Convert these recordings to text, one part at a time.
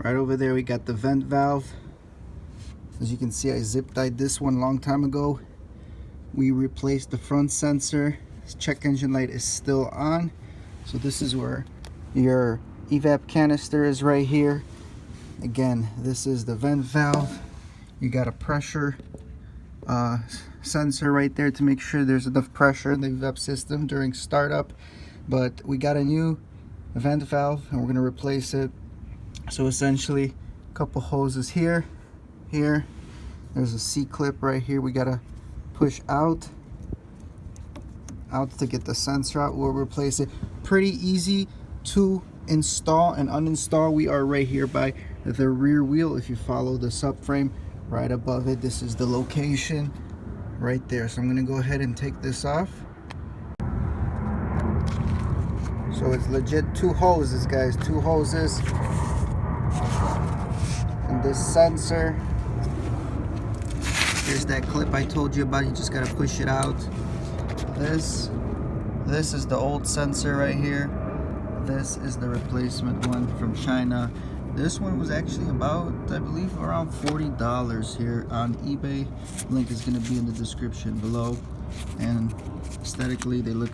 Right over there we got the vent valve. As you can see, I zip tied this one a long time ago. We replaced the front sensor. This check engine light is still on. So this is where your EVAP canister is, right here. Again, this is the vent valve. You got a pressure sensor right there to make sure there's enough pressure in the EVAP system during startup. But we got a new vent valve and we're going to replace it. So essentially, a couple hoses here. There's a C-clip right here. We got to push out to get the sensor out. We'll replace it. Pretty easy to install and uninstall. We are right here by the rear wheel. If you follow the subframe right above it, this is the location right there. So I'm going to go ahead and take this off. So it's legit 2 hoses, guys, 2 hoses. And this sensor, here's that clip I told you about. You just got to push it out. This is the old sensor right here. This is the replacement one from China. This one was actually about, I believe, around $40 here on eBay. Link is going to be in the description below. And aesthetically, they look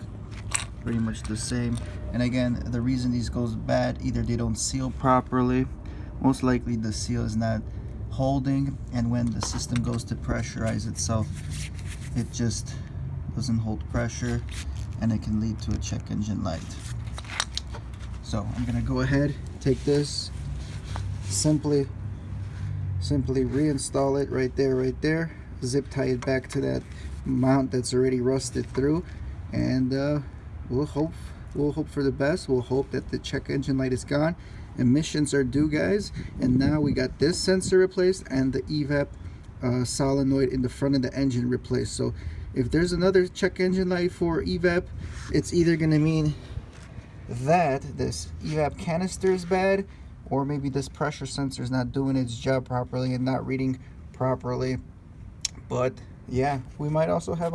pretty much the same. And again, the reason these goes bad, either they don't seal properly, most likely the seal is not holding, and when the system goes to pressurize itself, it just doesn't hold pressure, and it can lead to a check engine light. So I'm gonna go ahead, take this, simply reinstall it right there, zip tie it back to that mount that's already rusted through, and we'll hope for the best. We'll hope that the check engine light is gone. Emissions are due, guys. And now we got this sensor replaced and the EVAP solenoid in the front of the engine replaced. So if there's another check engine light for EVAP, it's either going to mean that this EVAP canister is bad, or maybe this pressure sensor is not doing its job properly and not reading properly. But yeah, we might also have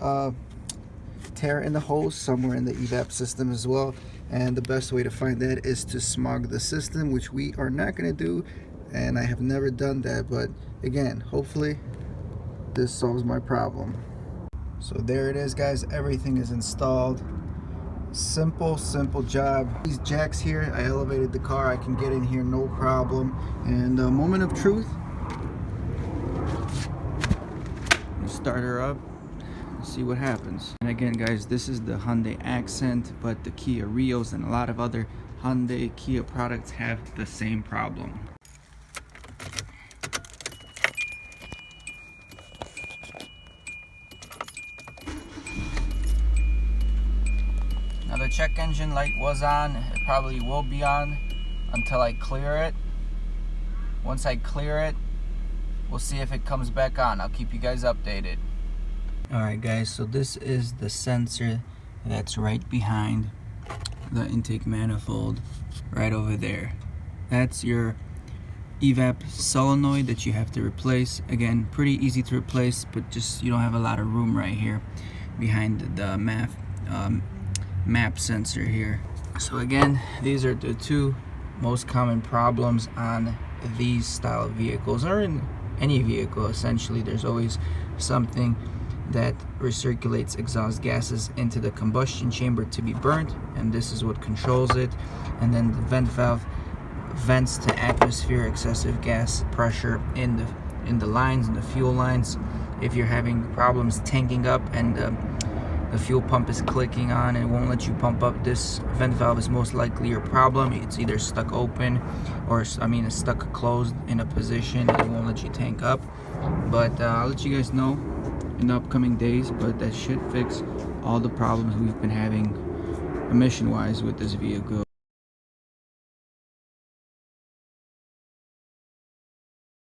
a tear in the hose somewhere in the EVAP system as well, and the best way to find that is to smog the system, which we are not going to do, and I have never done that. But again, hopefully this solves my problem. So there it is, guys, everything is installed. Simple job. These jacks here, I elevated the car, I can get in here no problem. And moment of truth, start her up, see what happens. And again, guys, this is the Hyundai Accent, but the Kia Rios and a lot of other Hyundai Kia products have the same problem. Now the check engine light was on. It probably will be on until I clear it. Once I clear it, we'll see if it comes back on. I'll keep you guys updated. Alright guys, so this is the sensor that's right behind the intake manifold, right over there. That's your EVAP solenoid that you have to replace. Again, pretty easy to replace, but just you don't have a lot of room right here behind the map sensor here. So again, these are the 2 most common problems on these style of vehicles, or in any vehicle essentially. There's always something that recirculates exhaust gases into the combustion chamber to be burnt, and this is what controls it. And then the vent valve vents to atmosphere excessive gas pressure in the lines, in the fuel lines. If you're having problems tanking up and the fuel pump is clicking on and it won't let you pump up, this vent valve is most likely your problem. It's either stuck open or it's stuck closed in a position and it won't let you tank up. But I'll let you guys know in the upcoming days, but that should fix all the problems we've been having emission wise with this vehicle.